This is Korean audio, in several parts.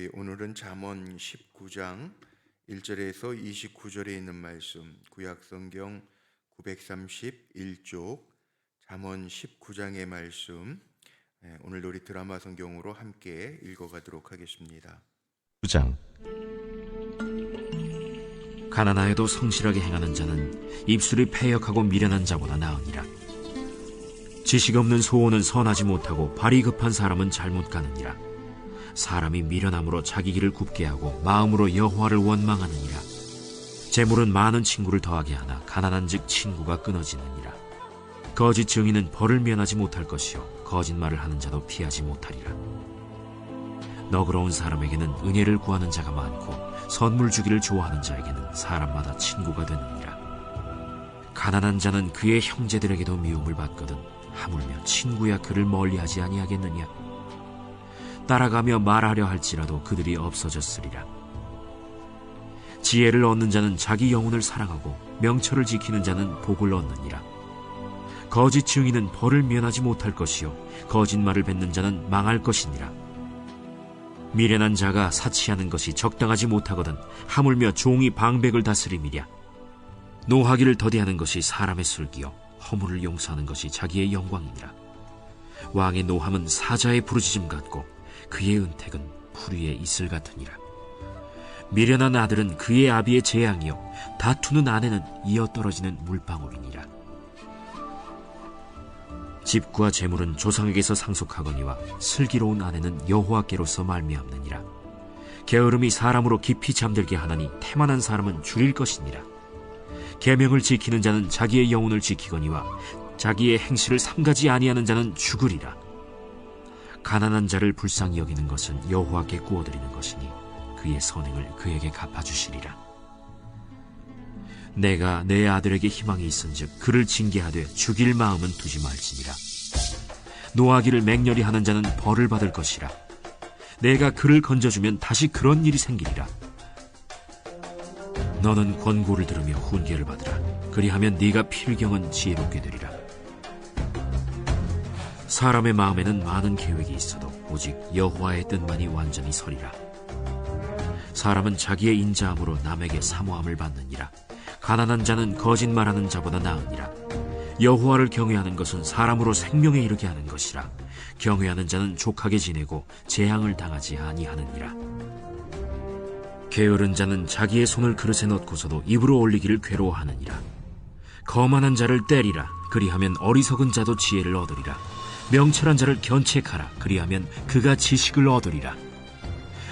우리 오늘은 잠언 19장 1절에서 29절에 있는 말씀, 구약성경 931쪽 잠언 19장의 말씀, 오늘도 우리 드라마 성경으로 함께 읽어가도록 하겠습니다. 9장. 가난하여도 성실하게 행하는 자는 입술이 패역하고 미련한 자보다 나으니라. 지식 없는 소원은 선하지 못하고 발이 급한 사람은 잘못 가느니라. 사람이 미련함으로 자기 길을 굽게 하고 마음으로 여호와를 원망하느니라. 재물은 많은 친구를 더하게 하나 가난한즉 친구가 끊어지느니라. 거짓 증인은 벌을 면하지 못할 것이요 거짓말을 하는 자도 피하지 못하리라. 너그러운 사람에게는 은혜를 구하는 자가 많고 선물 주기를 좋아하는 자에게는 사람마다 친구가 되느니라. 가난한 자는 그의 형제들에게도 미움을 받거든 하물며 친구야 그를 멀리하지 아니하겠느냐. 따라가며 말하려 할지라도 그들이 없어졌으리라. 지혜를 얻는 자는 자기 영혼을 사랑하고 명철을 지키는 자는 복을 얻느니라. 거짓 증인은 벌을 면하지 못할 것이요 거짓말을 뱉는 자는 망할 것이니라. 미련한 자가 사치하는 것이 적당하지 못하거든 하물며 종이 방백을 다스림이랴. 노하기를 더디하는 것이 사람의 슬기요 허물을 용서하는 것이 자기의 영광이니라. 왕의 노함은 사자의 부르짖음 같고 그의 은택은 풀 위에 이슬 같으니라. 미련한 아들은 그의 아비의 재앙이요 다투는 아내는 이어 떨어지는 물방울이니라. 집과 재물은 조상에게서 상속하거니와 슬기로운 아내는 여호와께로서 말미암느니라. 게으름이 사람으로 깊이 잠들게 하나니 태만한 사람은 줄일 것이니라. 계명을 지키는 자는 자기의 영혼을 지키거니와 자기의 행실을 삼가지 아니하는 자는 죽으리라. 가난한 자를 불쌍히 여기는 것은 여호와께 구워드리는 것이니 그의 선행을 그에게 갚아주시리라. 내가 내 아들에게 희망이 있은즉 그를 징계하되 죽일 마음은 두지 말지니라. 노하기를 맹렬히 하는 자는 벌을 받을 것이라. 내가 그를 건져주면 다시 그런 일이 생기리라. 너는 권고를 들으며 훈계를 받으라. 그리하면 네가 필경은 지혜롭게 되리라. 사람의 마음에는 많은 계획이 있어도 오직 여호와의 뜻만이 완전히 서리라. 사람은 자기의 인자함으로 남에게 사모함을 받느니라. 가난한 자는 거짓말하는 자보다 나으니라. 여호와를 경외하는 것은 사람으로 생명에 이르게 하는 것이라. 경외하는 자는 족하게 지내고 재앙을 당하지 아니하느니라. 게으른 자는 자기의 손을 그릇에 넣고서도 입으로 올리기를 괴로워하느니라. 거만한 자를 때리라. 그리하면 어리석은 자도 지혜를 얻으리라. 명철한 자를 견책하라. 그리하면 그가 지식을 얻으리라.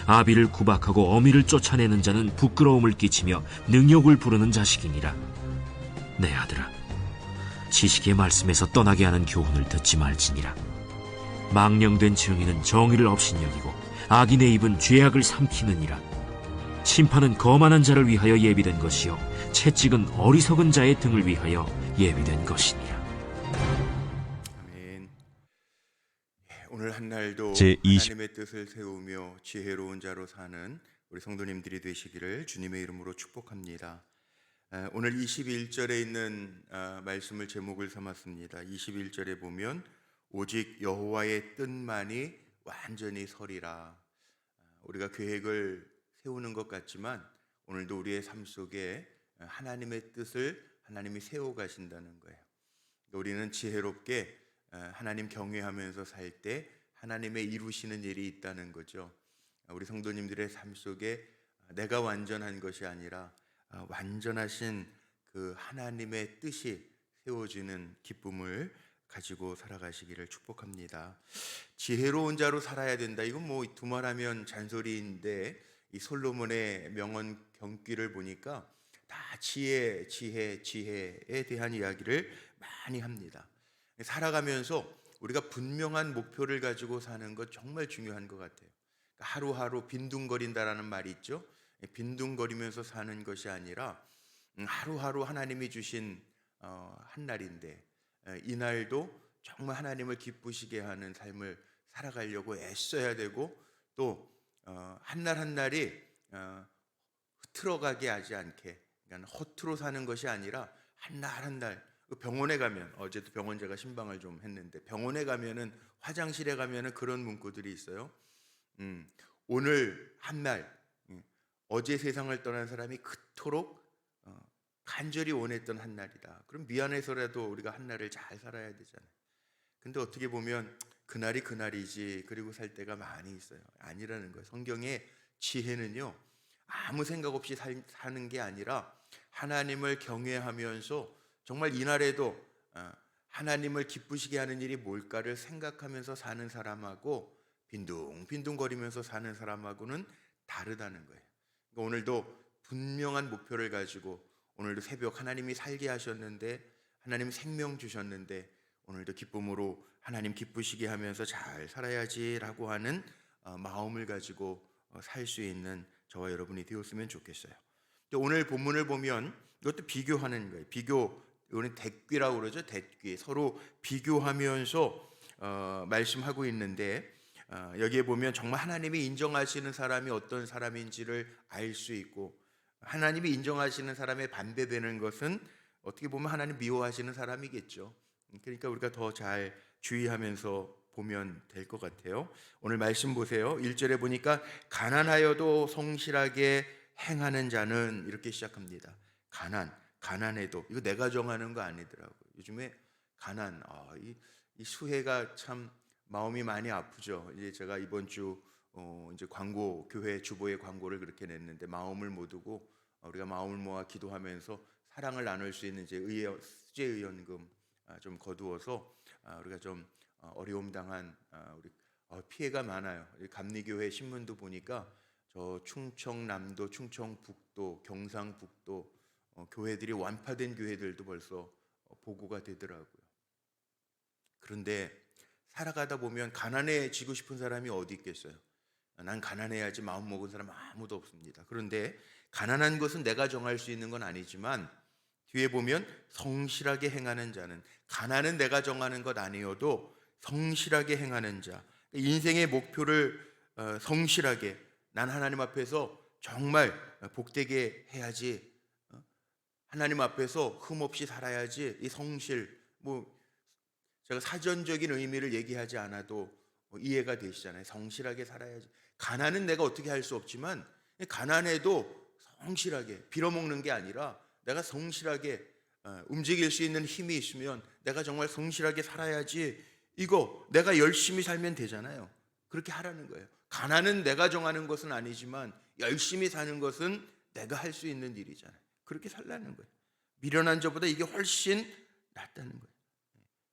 아비를 구박하고 어미를 쫓아내는 자는 부끄러움을 끼치며 능욕을 부르는 자식이니라. 내 아들아, 지식의 말씀에서 떠나게 하는 교훈을 듣지 말지니라. 망령된 증인은 정의를 업신여기고 악인의 입은 죄악을 삼키느니라. 심판은 거만한 자를 위하여 예비된 것이요 채찍은 어리석은 자의 등을 위하여 예비된 것이니라. 오늘 한날도 제20 하나님의 뜻을 세우며 지혜로운 자로 사는 우리 성도님들이 되시기를 주님의 이름으로 축복합니다. 오늘 21절에 있는 말씀을 제목을 삼았습니다. 21절에 보면 오직 여호와의 뜻만이 완전히 서리라. 우리가 계획을 세우는 것 같지만 오늘도 우리의 삶 속에 하나님의 뜻을 하나님이 세워 가신다는 거예요. 우리는 지혜롭게 하나님 경외하면서 살 때 하나님의 이루시는 일이 있다는 거죠. 우리 성도님들의 삶 속에 내가 완전한 것이 아니라 완전하신 그 하나님의 뜻이 세워지는 기쁨을 가지고 살아가시기를 축복합니다. 지혜로운 자로 살아야 된다. 이건 뭐 두말하면 잔소리인데 이 솔로몬의 명언 경귀를 보니까 다 지혜에 대한 이야기를 많이 합니다. 살아가면서 우리가 분명한 목표를 가지고 사는 것 정말 중요한 것 같아요. 하루하루 빈둥거린다라는 말이 있죠. 빈둥거리면서 사는 것이 아니라 하루하루 하나님이 주신 한 날인데 이 날도 정말 하나님을 기쁘시게 하는 삶을 살아가려고 애써야 되고 또 한 날 한 날이 흐트러가게 하지 않게, 그러니까 허투루 사는 것이 아니라 한 날 한 날 병원에 가면, 어제도 병원 제가 신방을 좀 했는데 병원에 가면은 화장실에 가면은 그런 문구들이 있어요. 오늘 한 날 어제 세상을 떠난 사람이 그토록 간절히 원했던 한 날이다. 그럼 미안해서라도 우리가 한 날을 잘 살아야 되잖아요. 근데 어떻게 보면 그날이 그날이지 그리고 살 때가 많이 있어요. 아니라는 거예요. 성경의 지혜는요, 아무 생각 없이 사는 게 아니라 하나님을 경외하면서 정말 이날에도 하나님을 기쁘시게 하는 일이 뭘까를 생각하면서 사는 사람하고 빈둥빈둥거리면서 사는 사람하고는 다르다는 거예요. 그러니까 오늘도 분명한 목표를 가지고 오늘도 새벽 하나님이 살게 하셨는데, 하나님 생명 주셨는데 오늘도 기쁨으로 하나님 기쁘시게 하면서 잘 살아야지라고 하는 마음을 가지고 살 수 있는 저와 여러분이 되었으면 좋겠어요. 오늘 본문을 보면 이것도 비교하는 거예요. 비교, 이거는 대귀라고 그러죠. 대귀, 서로 비교하면서 말씀하고 있는데, 여기에 보면 정말 하나님이 인정하시는 사람이 어떤 사람인지를 알 수 있고, 하나님이 인정하시는 사람의 반대되는 것은 어떻게 보면 하나님 미워하시는 사람이겠죠. 그러니까 우리가 더 잘 주의하면서 보면 될 것 같아요. 오늘 말씀 보세요. 1절에 보니까 가난하여도 성실하게 행하는 자는, 이렇게 시작합니다. 가난해도, 이거 내가 정하는 거 아니더라고요. 요즘에 가난, 이 수혜가 참 마음이 많이 아프죠. 이제 제가 이번 주 이제 광고, 교회 주보에 광고를 그렇게 냈는데, 마음을 모으고 우리가 마음을 모아 기도하면서 사랑을 나눌 수 있는 이제 수제 의연금 좀 거두어서 우리가 좀 어려움 당한 우리 피해가 많아요. 감리교회 신문도 보니까 저 충청남도, 충청북도, 경상북도 교회들이 완파된 교회들도 벌써 보고가 되더라고요. 그런데 살아가다 보면 가난해지고 싶은 사람이 어디 있겠어요? 난 가난해야지 마음 먹은 사람 아무도 없습니다. 그런데 가난한 것은 내가 정할 수 있는 건 아니지만, 뒤에 보면 성실하게 행하는 자는, 가난은 내가 정하는 것 아니어도 성실하게 행하는 자, 인생의 목표를 성실하게, 난 하나님 앞에서 정말 복되게 해야지, 하나님 앞에서 흠없이 살아야지, 이 성실, 제가 사전적인 의미를 얘기하지 않아도 이해가 되시잖아요. 성실하게 살아야지. 가난은 내가 어떻게 할 수 없지만, 가난해도 성실하게, 빌어먹는 게 아니라 내가 성실하게 움직일 수 있는 힘이 있으면 내가 정말 성실하게 살아야지, 이거 내가 열심히 살면 되잖아요. 그렇게 하라는 거예요. 가난은 내가 정하는 것은 아니지만 열심히 사는 것은 내가 할 수 있는 일이잖아요. 그렇게 살라는 거예요. 미련한 자보다 이게 훨씬 낫다는 거예요.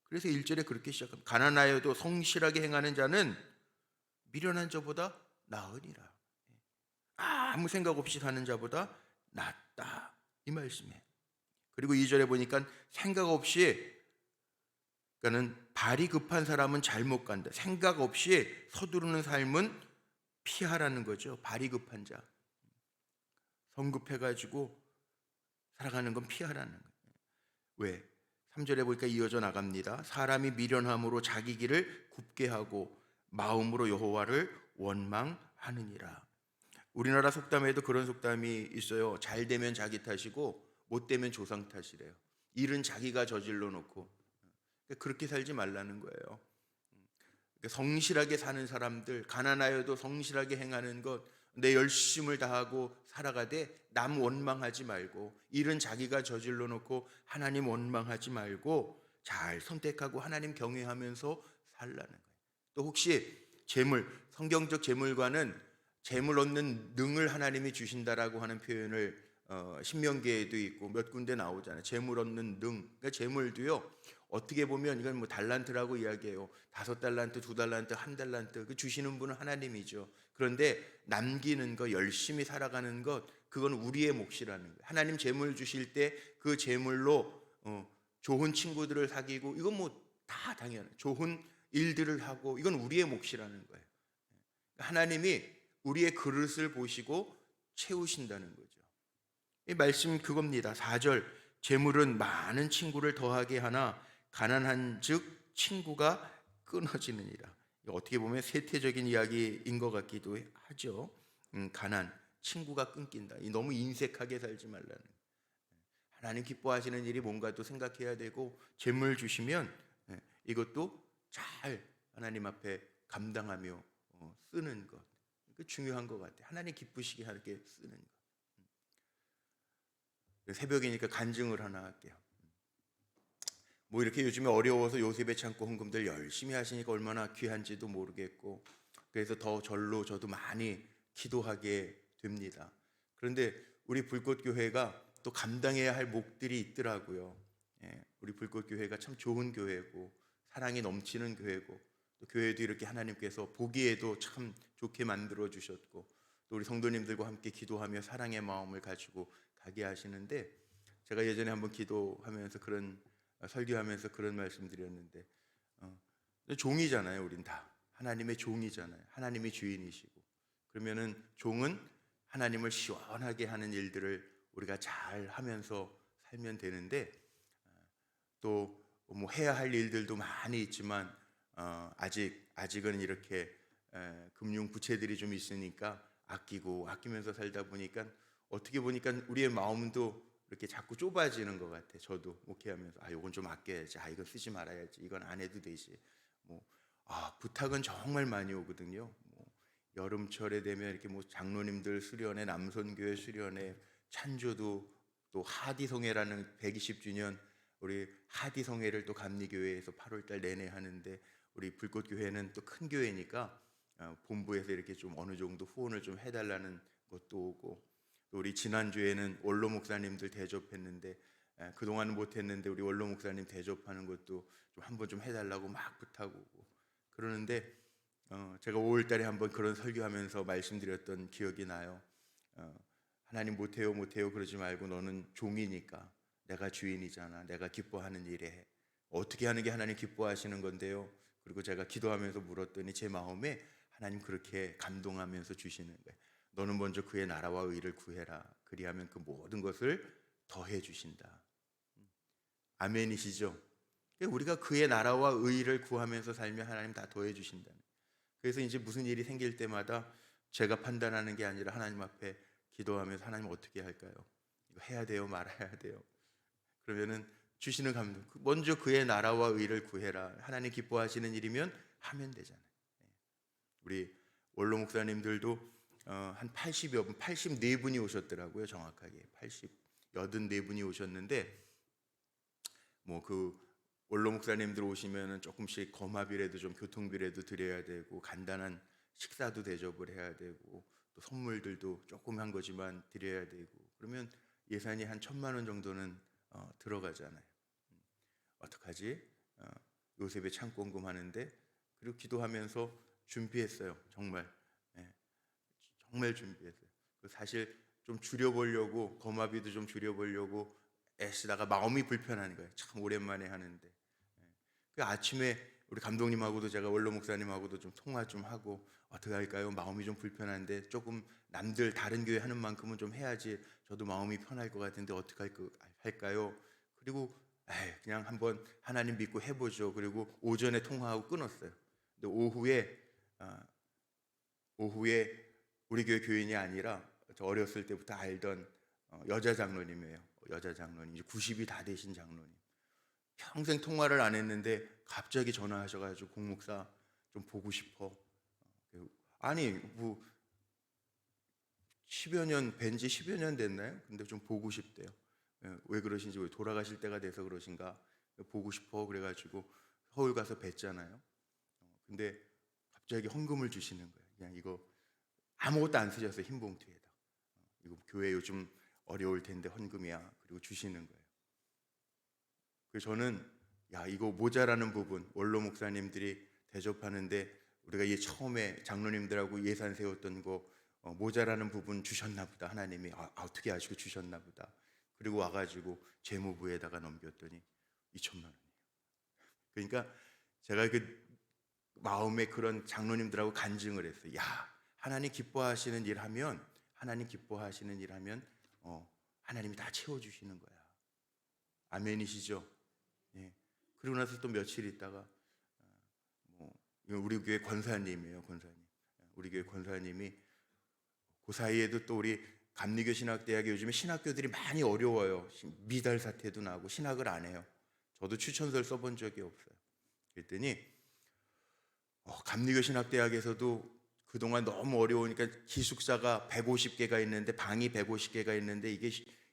그래서 1절에 그렇게 시작합니다. 가난하여도 성실하게 행하는 자는 미련한 자보다 나으니라. 아무 생각 없이 사는 자보다 낫다, 이 말씀이에요. 그리고 2절에 보니까 생각 없이, 그러니까는 발이 급한 사람은 잘못 간다. 생각 없이 서두르는 삶은 피하라는 거죠. 발이 급한 자, 성급해가지고 살아가는 건 피하라는 거예요. 왜? 3절에 보니까 이어져 나갑니다. 사람이 미련함으로 자기 길을 굽게 하고 마음으로 여호와를 원망하느니라. 우리나라 속담에도 그런 속담이 있어요. 잘 되면 자기 탓이고 못 되면 조상 탓이래요. 일은 자기가 저질러 놓고. 그렇게 살지 말라는 거예요. 성실하게 사는 사람들, 가난하여도 성실하게 행하는 것, 내 열심을 다하고 살아가되 남 원망하지 말고, 일은 자기가 저질러 놓고 하나님 원망하지 말고 잘 선택하고 하나님 경외하면서 살라는 거예요. 또 혹시 재물, 성경적 재물과는 재물 얻는 능을 하나님이 주신다라고 하는 표현을 신명기에도 있고 몇 군데 나오잖아요. 재물 얻는 능. 그러니까 재물도요, 어떻게 보면 이건 달란트라고 이야기해요. 5달란트, 2달란트, 1달란트. 그 주시는 분은 하나님이죠. 그런데 남기는 거, 열심히 살아가는 것, 그건 우리의 몫이라는 거예요. 하나님 재물 주실 때 그 재물로 좋은 친구들을 사귀고, 이건 다 당연해요. 좋은 일들을 하고, 이건 우리의 몫이라는 거예요. 하나님이 우리의 그릇을 보시고 채우신다는 거죠. 이 말씀 그겁니다. 4절, 재물은 많은 친구를 더하게 하나 가난한 즉 친구가 끊어지느니라. 어떻게 보면 세태적인 이야기인 것 같기도 하죠. 가난, 친구가 끊긴다. 너무 인색하게 살지 말라는 거예요. 하나님 기뻐하시는 일이 뭔가 또 생각해야 되고, 재물 주시면 이것도 잘 하나님 앞에 감당하며 쓰는 것. 그 중요한 것 같아요. 하나님 기쁘시게 하게 쓰는 거. 새벽이니까 간증을 하나 할게요. 뭐 이렇게 요즘에 어려워서 요셉의 창고 헌금들 열심히 하시니까 얼마나 귀한지도 모르겠고, 그래서 더 절로 저도 많이 기도하게 됩니다. 그런데 우리 불꽃교회가 또 감당해야 할 몫들이 있더라고요. 우리 불꽃교회가 참 좋은 교회고 사랑이 넘치는 교회고, 또 교회도 이렇게 하나님께서 보기에도 참 좋게 만들어 주셨고, 또 우리 성도님들과 함께 기도하며 사랑의 마음을 가지고 가게 하시는데, 제가 예전에 한번 기도하면서 설교하면서 그런 말씀드렸는데, 종이잖아요. 우린 다 하나님의 종이잖아요. 하나님이 주인이시고, 그러면은 종은 하나님을 시원하게 하는 일들을 우리가 잘 하면서 살면 되는데, 또 뭐 해야 할 일들도 많이 있지만 아직은 이렇게 금융 부채들이 좀 있으니까 아끼면서 살다 보니까 어떻게 보니까 우리의 마음도 이렇게 자꾸 좁아지는 것 같아. 저도 목회하면서 이건 좀 아껴야지, 이건 쓰지 말아야지, 이건 안 해도 되지. 부탁은 정말 많이 오거든요. 여름철에 되면 이렇게 장로님들 수련회, 남선교회 수련회, 찬조도, 또 하디성회라는 120주년 우리 하디성회를 또 감리교회에서 8월달 내내 하는데, 우리 불꽃교회는 또 큰 교회니까 본부에서 이렇게 좀 어느 정도 후원을 좀 해달라는 것도 오고, 또 우리 지난주에는 원로 목사님들 대접했는데, 그동안은 못했는데 우리 원로 목사님 대접하는 것도 좀 한번 좀 해달라고 막 부탁 오고 그러는데, 제가 5월달에 한번 그런 설교하면서 말씀드렸던 기억이 나요. 하나님 못해요 그러지 말고 너는 종이니까, 내가 주인이잖아, 내가 기뻐하는 일에 해. 어떻게 하는 게 하나님 기뻐하시는 건데요? 그리고 제가 기도하면서 물었더니 제 마음에 하나님 그렇게 감동하면서 주시는 거예요. 너는 먼저 그의 나라와 의를 구해라. 그리하면 그 모든 것을 더해 주신다. 아멘이시죠? 우리가 그의 나라와 의를 구하면서 살면 하나님 다 더해 주신다. 그래서 이제 무슨 일이 생길 때마다 제가 판단하는 게 아니라 하나님 앞에 기도하면서, 하나님 어떻게 할까요? 이거 해야 돼요, 말아야 돼요? 그러면은 주시는 감동, 먼저 그의 나라와 의를 구해라. 하나님 기뻐하시는 일이면 하면 되잖아요. 우리 원로 목사님들도 한 84분이 오셨더라고요. 정확하게 84분이 오셨는데, 그 원로 목사님들 오시면은 조금씩 거마비라도 좀 교통비라도 드려야 되고, 간단한 식사도 대접을 해야 되고, 또 선물들도 조그만 거지만 드려야 되고, 그러면 예산이 한 1,000만 원 정도는 들어가잖아요. 어떡하지? 요셉의 창공금 하는데, 그리고 기도하면서 준비했어요. 정말 준비했어요. 사실 좀 줄여보려고, 거마비도 좀 줄여보려고 애쓰다가 마음이 불편한 거예요. 참 오랜만에 하는데. 그 아침에 우리 감독님하고도, 제가 원로 목사님하고도 좀 통화 좀 하고, 어떻게 할까요? 마음이 좀 불편한데 조금 남들 다른 교회 하는 만큼은 좀 해야지 저도 마음이 편할 것 같은데 어떻게 할까요? 그리고 그냥 한번 하나님 믿고 해보죠. 그리고 오전에 통화하고 끊었어요. 근데 오후에 우리 교회 교인이 아니라 저 어렸을 때부터 알던 여자 장로님이에요. 여자 장로님, 이제 90이 다 되신 장로님. 평생 통화를 안 했는데 갑자기 전화하셔가지고, 공목사 좀 보고 싶어. 아니 10여 년, 뵌지 10여 년 됐나요? 근데 좀 보고 싶대요. 왜 그러신지, 왜 돌아가실 때가 돼서 그러신가, 보고 싶어. 그래가지고 서울 가서 뵀잖아요. 근데 갑자기 헌금을 주시는 거예요. 그냥 이거 아무것도 안 쓰셨어요. 흰 봉투에다. 이거 교회 요즘 어려울 텐데 헌금이야. 그리고 주시는 거예요. 그래서 저는 이거 모자라는 부분, 원로 목사님들이 대접하는데 우리가 처음에 장로님들하고 예산 세웠던 거 모자라는 부분 주셨나 보다. 하나님이 어떻게 아시고 주셨나 보다. 그리고 와가지고 재무부에다가 넘겼더니 2,000만 원이에요. 그러니까 제가 그 마음에 그런 장로님들하고 간증을 했어요. 하나님 기뻐하시는 일 하면, 하나님이 다 채워주시는 거야. 아멘이시죠? 예. 그리고 나서 또 며칠 있다가 우리 교회 권사님이에요. 우리 교회 권사님이 그 사이에도 또 우리 감리교 신학대학에 요즘에 신학교들이 많이 어려워요. 미달 사태도 나고 신학을 안 해요. 저도 추천서를 써본 적이 없어요. 그랬더니 감리교 신학대학에서도 그동안 너무 어려우니까 기숙사가 150개가 있는데 방이 150개가 있는데 이게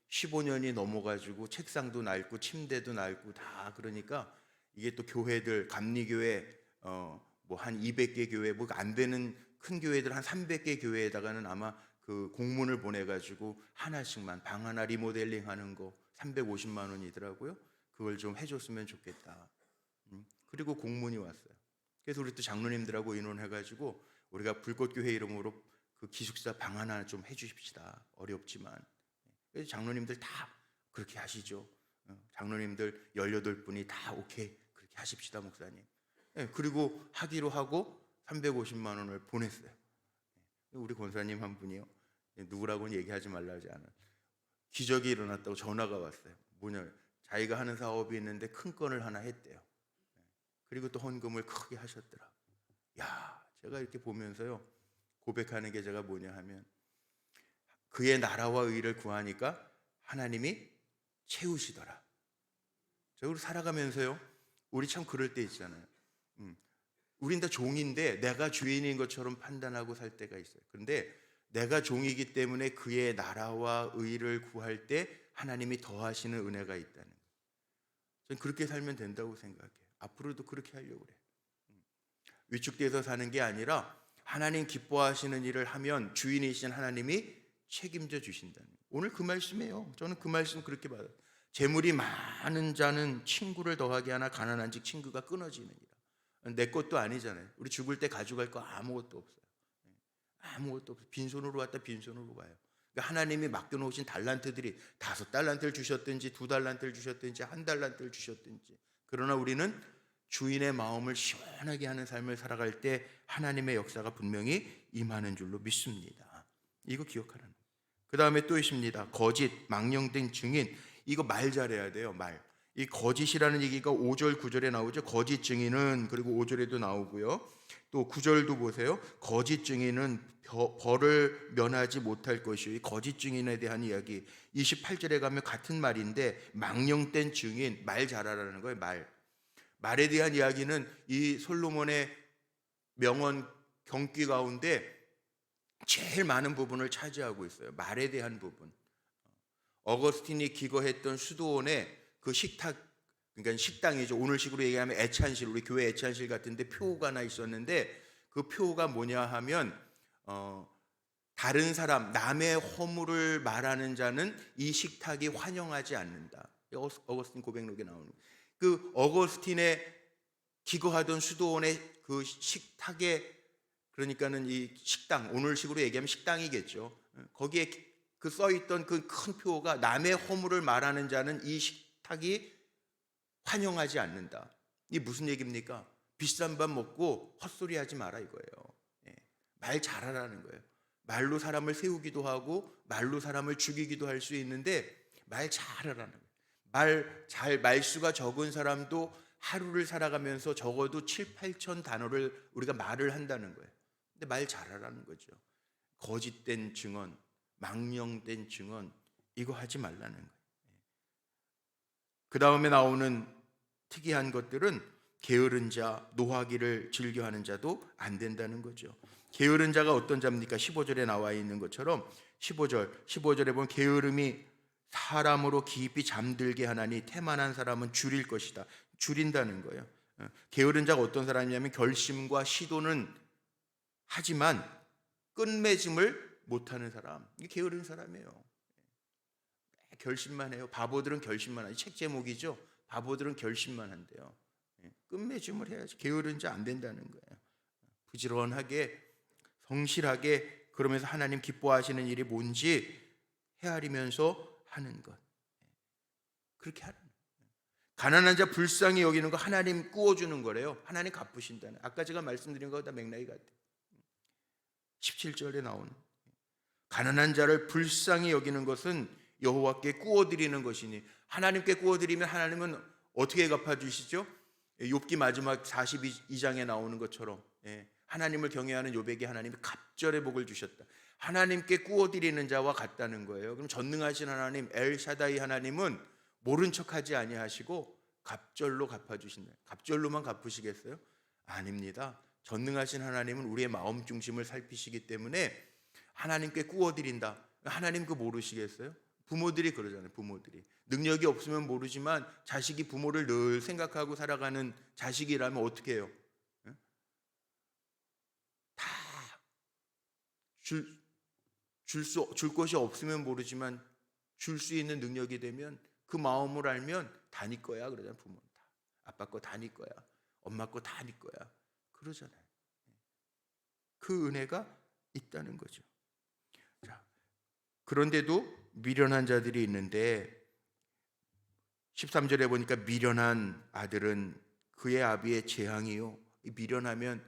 15년이 넘어가지고 책상도 낡고 침대도 낡고 다 그러니까 이게 또 교회들 감리교회 뭐 한 200개 교회 뭐 안 되는 큰 교회들 한 300개 교회에다가는 아마 그 공문을 보내가지고 하나씩만 방 하나 리모델링 하는 거 350만 원이더라고요. 그걸 좀 해줬으면 좋겠다. 그리고 공문이 왔어요. 그래서 우리 또 장로님들하고 의논해가지고 우리가 불꽃교회 이름으로 그 기숙사 방 하나 좀 해주십시다. 어렵지만. 그래서 장로님들 다 그렇게 하시죠. 장로님들 18분이 다 오케이 그렇게 하십시다 목사님. 그리고 하기로 하고 350만 원을 보냈어요. 우리 권사님 한 분이요. 누구라고는 얘기하지 말라 하지 않아요. 기적이 일어났다고 전화가 왔어요. 뭐냐, 자기가 하는 사업이 있는데 큰 건을 하나 했대요. 그리고 또 헌금을 크게 하셨더라. 야, 제가 이렇게 보면서요 고백하는 게 제가 뭐냐 하면 그의 나라와 의를 구하니까 하나님이 채우시더라. 저 우리 살아가면서요 우리 참 그럴 때 있잖아요. 우린 다 종인데 내가 주인인 것처럼 판단하고 살 때가 있어요. 그런데 내가 종이기 때문에 그의 나라와 의를 구할 때 하나님이 더하시는 은혜가 있다는 거예요. 저는 그렇게 살면 된다고 생각해요. 앞으로도 그렇게 하려고 그래요. 위축돼서 사는 게 아니라 하나님 기뻐하시는 일을 하면 주인이신 하나님이 책임져 주신다는 거예요. 오늘 그 말씀이에요. 저는 그 말씀 그렇게 받아요. 재물이 많은 자는 친구를 더하게 하나 가난한 즉 친구가 끊어지느니라. 내 것도 아니잖아요. 우리 죽을 때 가져갈 거 아무것도 없어요. 아무것도 없어요. 빈손으로 왔다 빈손으로 가요. 그러니까 하나님이 맡겨놓으신 달란트들이 5달란트를 주셨든지 2달란트를 주셨든지 1달란트를 주셨든지, 그러나 우리는 주인의 마음을 시원하게 하는 삶을 살아갈 때 하나님의 역사가 분명히 임하는 줄로 믿습니다. 이거 기억하라는 거예요. 그 다음에 또 있습니다. 거짓, 망령된 증인. 이거 말 잘해야 돼요. 말. 이 거짓이라는 얘기가 5절 9절에 나오죠. 거짓 증인은, 그리고 5절에도 나오고요. 또 9절도 보세요. 거짓 증인은 벌을 면하지 못할 것이요. 이 거짓 증인에 대한 이야기 28절에 가면 같은 말인데 망령된 증인, 말 잘하라는 거예요. 말에 대한 이야기는 이 솔로몬의 명언 경귀 가운데 제일 많은 부분을 차지하고 있어요. 말에 대한 부분. 어거스틴이 기거했던 수도원에 그 식탁, 그러니까 식당이죠. 오늘식으로 얘기하면 애찬실, 우리 교회 애찬실 같은데 표가 하나 있었는데 그 표가 뭐냐 하면 다른 사람, 남의 허물을 말하는 자는 이 식탁이 환영하지 않는다. 어거스틴 고백록에 나오는 그 어거스틴의 기거하던 수도원의 그 식탁에, 그러니까는 이 식당, 오늘식으로 얘기하면 식당이겠죠. 거기에 그 써있던 그 큰 표가 남의 허물을 말하는 자는 이 식탁이 환영하지 않는다. 이게 무슨 얘기입니까? 비싼 밥 먹고 헛소리 하지 마라 이거예요. 말 잘하라는 거예요. 말로 사람을 세우기도 하고 말로 사람을 죽이기도 할 수 있는데 말 잘하라는 거예요. 말수가 적은 사람도 하루를 살아가면서 적어도 7, 8천 단어를 우리가 말을 한다는 거예요. 근데 말 잘하라는 거죠. 거짓된 증언, 망령된 증언, 이거 하지 말라는 거예요. 그 다음에 나오는 특이한 것들은 게으른 자, 노하기를 즐겨하는 자도 안 된다는 거죠. 게으른 자가 어떤 자입니까? 15절에 나와 있는 것처럼 15절에 보면 게으름이 사람으로 깊이 잠들게 하나니 태만한 사람은 줄일 것이다. 줄인다는 거예요. 게으른 자가 어떤 사람이냐면 결심과 시도는 하지만 끝맺음을 못하는 사람, 이게 게으른 사람이에요. 결심만 해요. 바보들은 결심만 하지. 책 제목이죠. 바보들은 결심만 한대요. 끝맺음을 해야지. 게으른 자 안 된다는 거예요. 부지런하게 성실하게, 그러면서 하나님 기뻐하시는 일이 뭔지 헤아리면서 하는 것, 그렇게 하는 거예요. 가난한 자 불쌍히 여기는 거 하나님 꾸어주는 거래요. 하나님 갚으신다는. 아까 제가 말씀드린 거보다 맥락이 같아요. 17절에 나오는 가난한 자를 불쌍히 여기는 것은 여호와께 꾸어드리는 것이니, 하나님께 꾸어드리면 하나님은 어떻게 갚아주시죠? 욥기 마지막 42장에 나오는 것처럼 하나님을 경외하는 욥에게 하나님이 갑절의 복을 주셨다. 하나님께 꾸어드리는 자와 같다는 거예요. 그럼 전능하신 하나님 엘샤다이 하나님은 모른 척하지 아니하시고 갑절로 갚아주신다. 갑절로만 갚으시겠어요? 아닙니다. 전능하신 하나님은 우리의 마음 중심을 살피시기 때문에 하나님께 꾸어드린다. 하나님 그거 모르시겠어요? 부모들이 그러잖아요. 부모들이 능력이 없으면 모르지만 자식이 부모를 늘 생각하고 살아가는 자식이라면 어떻게 해요? 줄 것이 없으면 모르지만 줄 수 있는 능력이 되면 그 마음을 알면 다 네 거야 그러잖아요. 부모는 다 아빠 거 다 네 거야, 엄마 거 다 네 거야 그러잖아요. 그 은혜가 있다는 거죠. 자, 그런데도 미련한 자들이 있는데 13절에 보니까 미련한 아들은 그의 아비의 재앙이요. 미련하면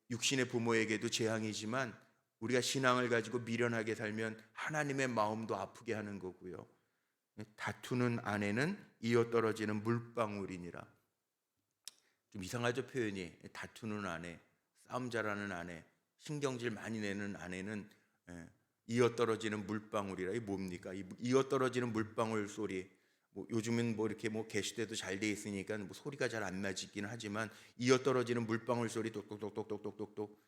육신의 부모에게도 재앙이지만 우리가 신앙을 가지고 미련하게 살면 하나님의 마음도 아프게 하는 거고요. 다투는 아내는 이어떨어지는 물방울이니라. 좀 이상하죠, 표현이. 다투는 아내, 싸움 잘하는 아내, 신경질 많이 내는 아내는 이어떨어지는 물방울이라. 이게 뭡니까? 이어떨어지는 물방울 소리. 요즘은 이렇게 게시대도 잘 돼 있으니까 소리가 잘 안 나지기는 하지만 이어떨어지는 물방울 소리 똑똑똑똑똑똑똑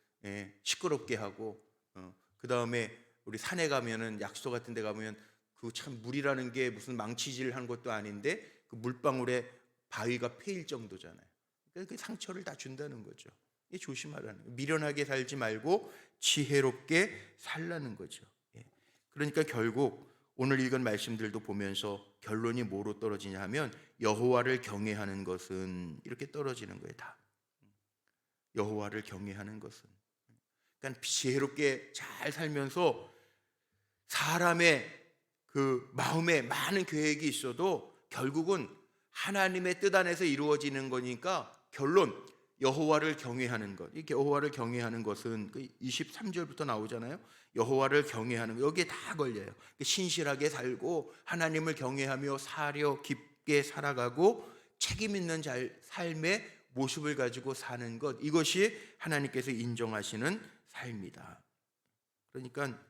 시끄럽게 하고, 그 다음에 우리 산에 가면은 약소 같은 데 가면 그 참 물이라는 게 무슨 망치질 한 것도 아닌데 그 물방울에 바위가 패일 정도잖아요. 그러니까 그 상처를 다 준다는 거죠. 이게 조심하라는 거예요. 미련하게 살지 말고 지혜롭게 살라는 거죠. 그러니까 결국 오늘 읽은 말씀들도 보면서 결론이 뭐로 떨어지냐 하면 여호와를 경외하는 것은 이렇게 떨어지는 거예요. 다 여호와를 경외하는 것은, 그러니까 지혜롭게 잘 살면서 사람의 그 마음에 많은 계획이 있어도 결국은 하나님의 뜻 안에서 이루어지는 거니까 결론 여호와를 경외하는 것. 이렇게 여호와를 경외하는 것은 23절부터 나오잖아요. 여호와를 경외하는 것, 여기에 다 걸려요. 신실하게 살고 하나님을 경외하며 사려 깊게 살아가고 책임 있는 삶의 모습을 가지고 사는 것, 이것이 하나님께서 인정하시는 삶이다. 그러니까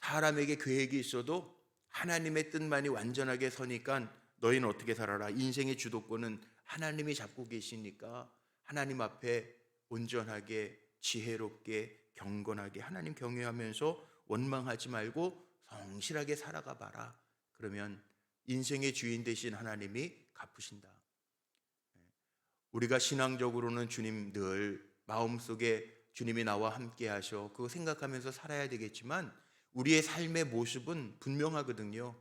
사람에게 계획이 있어도 하나님의 뜻만이 완전하게 서니까 너희는 어떻게 살아라. 인생의 주도권은 하나님이 잡고 계시니까 하나님 앞에 온전하게 지혜롭게 경건하게 하나님 경외하면서 원망하지 말고 성실하게 살아가 봐라. 그러면 인생의 주인 되신 하나님이 갚으신다. 우리가 신앙적으로는 주님 늘 마음속에 주님이 나와 함께 하셔 그거 생각하면서 살아야 되겠지만 우리의 삶의 모습은 분명하거든요.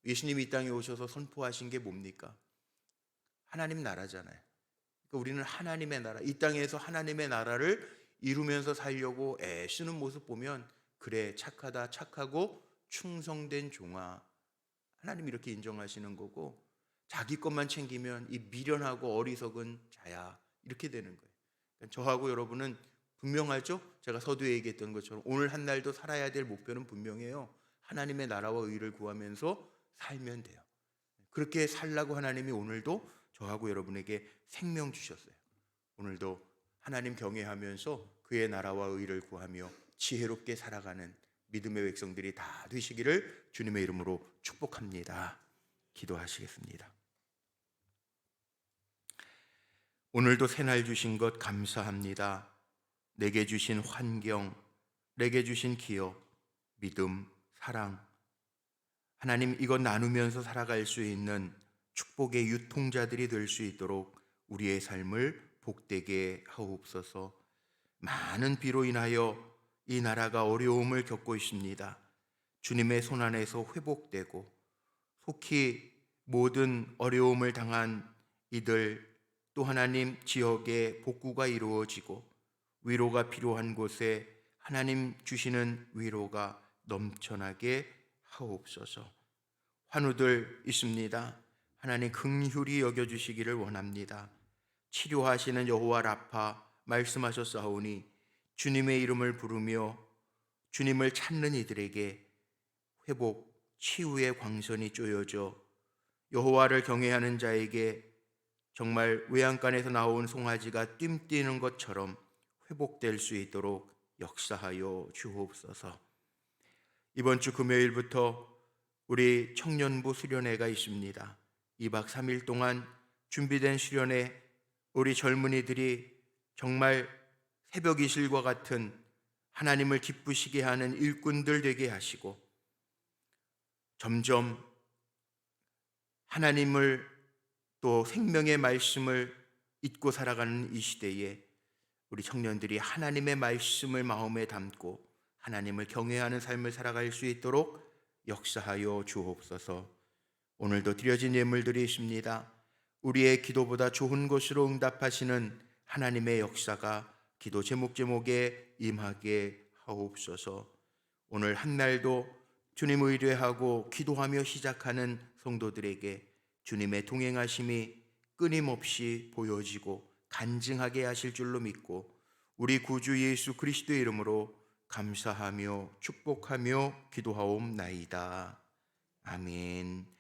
예수님이 이 땅에 오셔서 선포하신 게 뭡니까? 하나님 나라잖아요. 그러니까 우리는 하나님의 나라, 이 땅에서 하나님의 나라를 이루면서 살려고 애쓰는 모습 보면 그래 착하다, 착하고 충성된 종아, 하나님 이렇게 인정하시는 거고, 자기 것만 챙기면 이 미련하고 어리석은 자야, 이렇게 되는 거예요. 그러니까 저하고 여러분은 분명하죠? 제가 서두에 얘기했던 것처럼 오늘 한 날도 살아야 될 목표는 분명해요. 하나님의 나라와 의를 구하면서 살면 돼요. 그렇게 살라고 하나님이 오늘도 저하고 여러분에게 생명 주셨어요. 오늘도 하나님 경외하면서 그의 나라와 의를 구하며 지혜롭게 살아가는 믿음의 백성들이 다 되시기를 주님의 이름으로 축복합니다. 기도하시겠습니다. 오늘도 새날 주신 것 감사합니다. 내게 주신 환경, 내게 주신 기업, 믿음, 사랑, 하나님 이것 나누면서 살아갈 수 있는 축복의 유통자들이 될 수 있도록 우리의 삶을 복되게 하옵소서. 많은 비로 인하여 이 나라가 어려움을 겪고 있습니다. 주님의 손안에서 회복되고 속히 모든 어려움을 당한 이들 또 하나님 지역에 복구가 이루어지고 위로가 필요한 곳에 하나님 주시는 위로가 넘쳐나게 하옵소서. 환우들 있습니다. 하나님 긍휼히 여겨주시기를 원합니다. 치료하시는 여호와 라파 말씀하셨사오니 주님의 이름을 부르며 주님을 찾는 이들에게 회복, 치유의 광선이 쪼여져 여호와를 경외하는 자에게 정말 외양간에서 나온 송아지가 뜀뛰는 것처럼 회복될 수 있도록 역사하여 주옵소서. 이번 주 금요일부터 우리 청년부 수련회가 있습니다. 2박 3일 동안 준비된 수련회 우리 젊은이들이 정말 새벽 이슬과 같은 하나님을 기쁘시게 하는 일꾼들 되게 하시고, 점점 하나님을 또 생명의 말씀을 잊고 살아가는 이 시대에 우리 청년들이 하나님의 말씀을 마음에 담고 하나님을 경외하는 삶을 살아갈 수 있도록 역사하여 주옵소서. 오늘도 드려진 예물들이 있습니다. 우리의 기도보다 좋은 것으로 응답하시는 하나님의 역사가 기도 제목에 임하게 하옵소서. 오늘 한 날도 주님 의뢰하고 기도하며 시작하는 성도들에게 주님의 동행하심이 끊임없이 보여지고 간증하게 하실 줄로 믿고, 우리 구주 예수 그리스도의 이름으로 감사하며 축복하며 기도하옵나이다. 아멘.